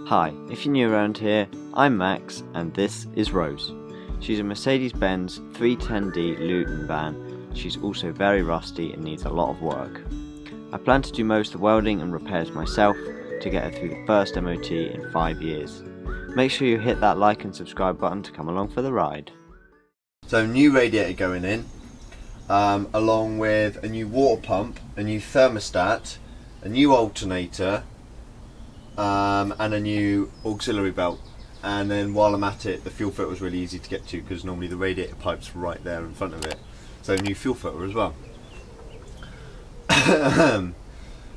Hi, if you're new around here, I'm Max and this is Rose. She's a Mercedes-Benz 310D Luton van. She's also very rusty and needs a lot of work. I plan to do most of the welding and repairs myself to get her through the first MOT in 5 years. Make sure you hit that like and subscribe button to come along for the ride. So new radiator going in, along with a new water pump, a new thermostat, a new alternator, and a new auxiliary belt. And then while I'm at it, the fuel filter was really easy to get to because normally the radiator pipe's right there in front of it. So new fuel filter as well.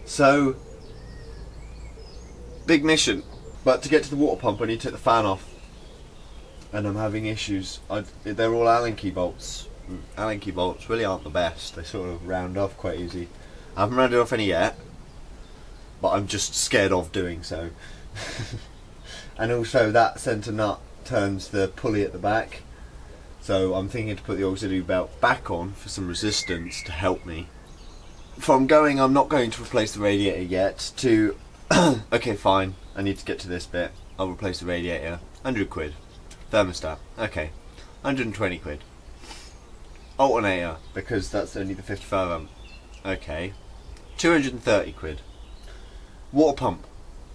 So big mission, but to get to the water pump I need to take the fan off, and I'm having issues. They're all Allen key bolts. Allen key bolts really aren't the best. They sort of round off quite easy. I haven't rounded off any yet, but I'm just scared of doing so. And also that centre nut turns the pulley at the back, so I'm thinking to put the auxiliary belt back on for some resistance to help me. I'm not going to replace the radiator yet to okay, fine, I need to get to this bit. I'll replace the radiator. 100 quid. Thermostat, okay, 120 quid. Alternator, because that's only the 55 amp, okay, 230 quid. Water pump,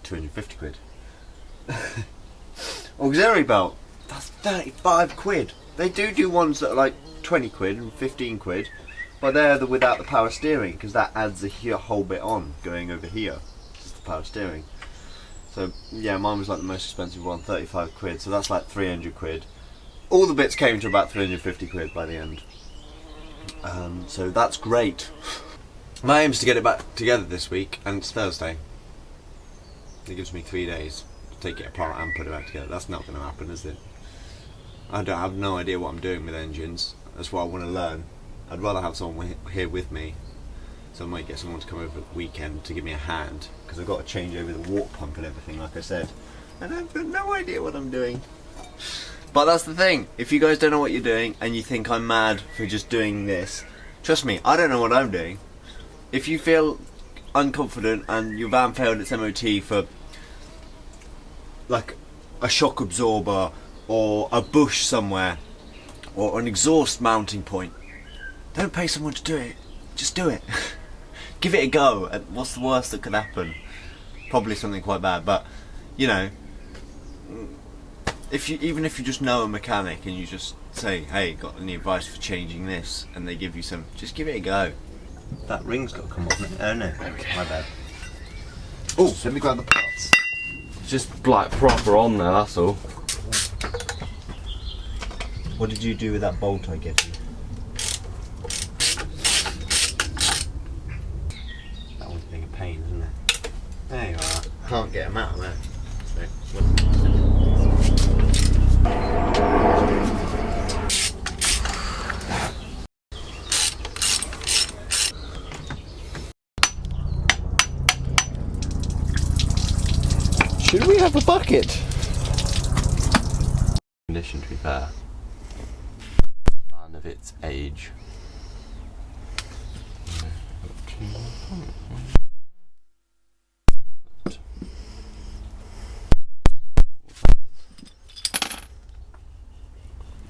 250 quid. Auxiliary belt, that's 35 quid. They do ones that are like 20 quid and 15 quid, but they're the without the power steering, because that adds a whole bit on going over here. It's the power steering. So yeah, mine was like the most expensive one, 35 quid, so that's like 300 quid. All the bits came to about 350 quid by the end. So that's great. My aim is to get it back together this week, and it's Thursday. It gives me 3 days to take it apart and put it back together. That's not going to happen, is it? I have no idea what I'm doing with engines. That's what I want to learn. I'd rather have someone here with me, so I might get someone to come over the weekend to give me a hand, because I've got to change over the water pump and everything, like I said, and I've got no idea what I'm doing. But that's the thing, if you guys don't know what you're doing and you think I'm mad for just doing this, trust me, I don't know what I'm doing. If you feel unconfident and your van failed its MOT for like a shock absorber or a bush somewhere or an exhaust mounting point, don't pay someone to do it, just do it. Give it a go, and what's the worst that could happen? Probably something quite bad, but you know, even if you just know a mechanic and you just say, hey, got any advice for changing this, and they give you some, just give it a go. That ring's got to come off. Oh no, okay. My bad. Oh, let me grab the parts. Just like proper on there, that's all. What did you do with that bolt I gave you? That one's being a pain, isn't it? There you are. Can't get them out of there. Should we have a bucket? Condition, to be fair. Fan of its age.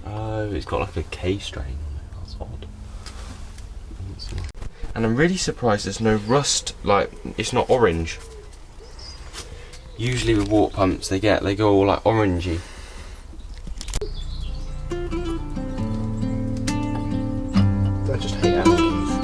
Oh, it's got like a K strain on it. That's odd. And I'm really surprised there's no rust. Like, it's not orange. Usually with water pumps they go all like orangey. I just hate Allen keys.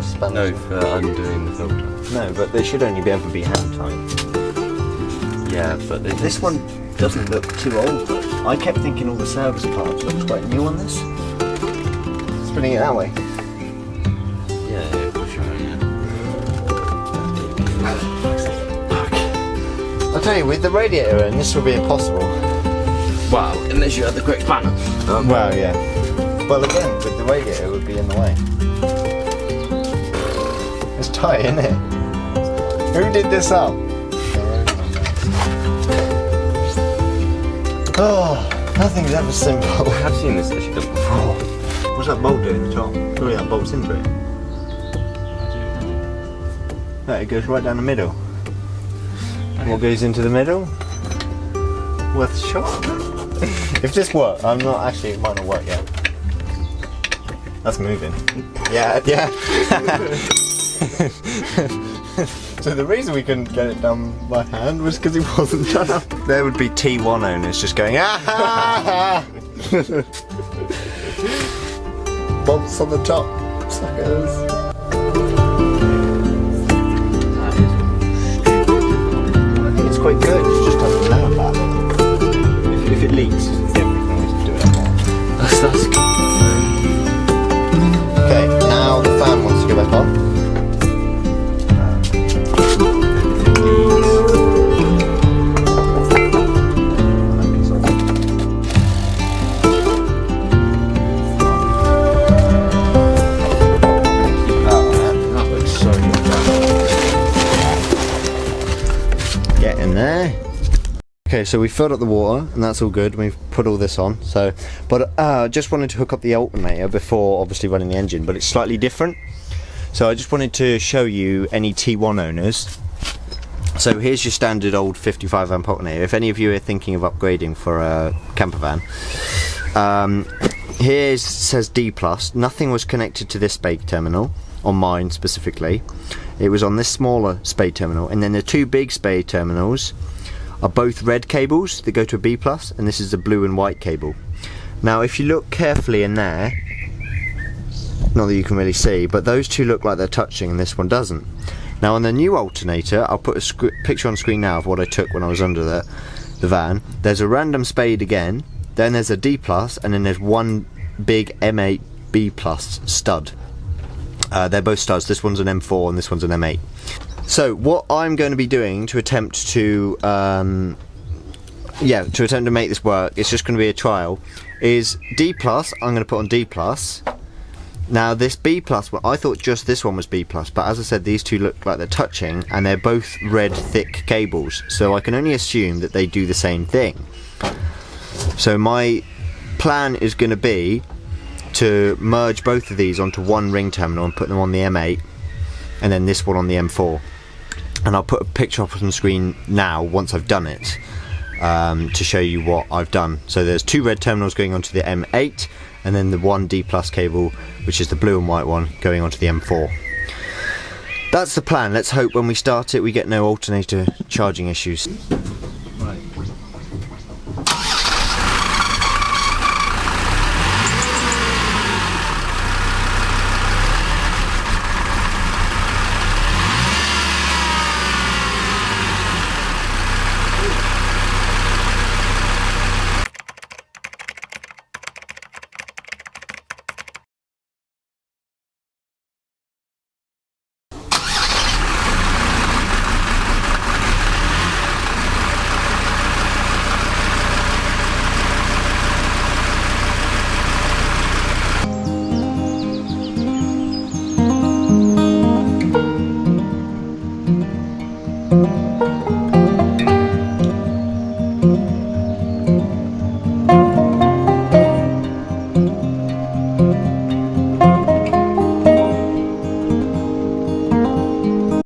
for spanners? No, for undoing the filter. No, but they should only be able to be hand tight. Yeah, but This one doesn't look too old though. I kept thinking all the service parts looked quite new on this. Spinning it that way. Yeah, for sure. Yeah. I'll tell you, with the radiator in, this will be impossible. Wow, unless you had the correct spanner. Well, yeah. Well, again, with the radiator, it would be in the way. It's tight, isn't it? Who did this up? Oh, nothing's ever simple. I have seen this actually done before. What's that bolt doing at the top? Surely that bolts into it. No, it goes right down the middle. What goes into the middle? Worth a shot. If this works, I'm not actually, it might not work yet. That's moving. Yeah, yeah. So the reason we couldn't get it done by hand was because it wasn't done up. There would be T1 owners just going, ah! Bolts on the top, suckers. I think it's quite good. It's just have to know about it. If it leaks, yeah, we can always do it more. That's good. Okay, now the fan wants to go back on. That looks so good. Get in there. Okay, so we filled up the water and that's all good. We've put all this on. So, but just wanted to hook up the alternator before obviously running the engine, but it's slightly different. So I just wanted to show you any T1 owners. So here's your standard old 55 amp alternator. If any of you are thinking of upgrading for a camper van, here says D+. Nothing was connected to this spade terminal, on mine specifically. It was on this smaller spade terminal, and then the two big spade terminals are both red cables that go to a B+, and this is the blue and white cable. Now if you look carefully in there, not that you can really see, but those two look like they're touching and this one doesn't. Now on the new alternator, I'll put a picture on screen now of what I took when I was under the van. There's a random spade again, then there's a D+, and then there's one big M8 B+ stud. They're both studs. This one's an M4 and this one's an M8. So what I'm going to be doing to attempt to make this work, it's just going to be a trial, is D+, I'm going to put on D+. Now this B+, well, I thought just this one was B+, but as I said, these two look like they're touching and they're both red thick cables, so I can only assume that they do the same thing. So my plan is going to be to merge both of these onto one ring terminal and put them on the M8 and then this one on the M4. And I'll put a picture up on the screen now once I've done it to show you what I've done. So there's two red terminals going onto the M8 and then the one D+ cable, which is the blue and white one, going onto the M4. That's the plan. Let's hope when we start it we get no alternator charging issues. Right.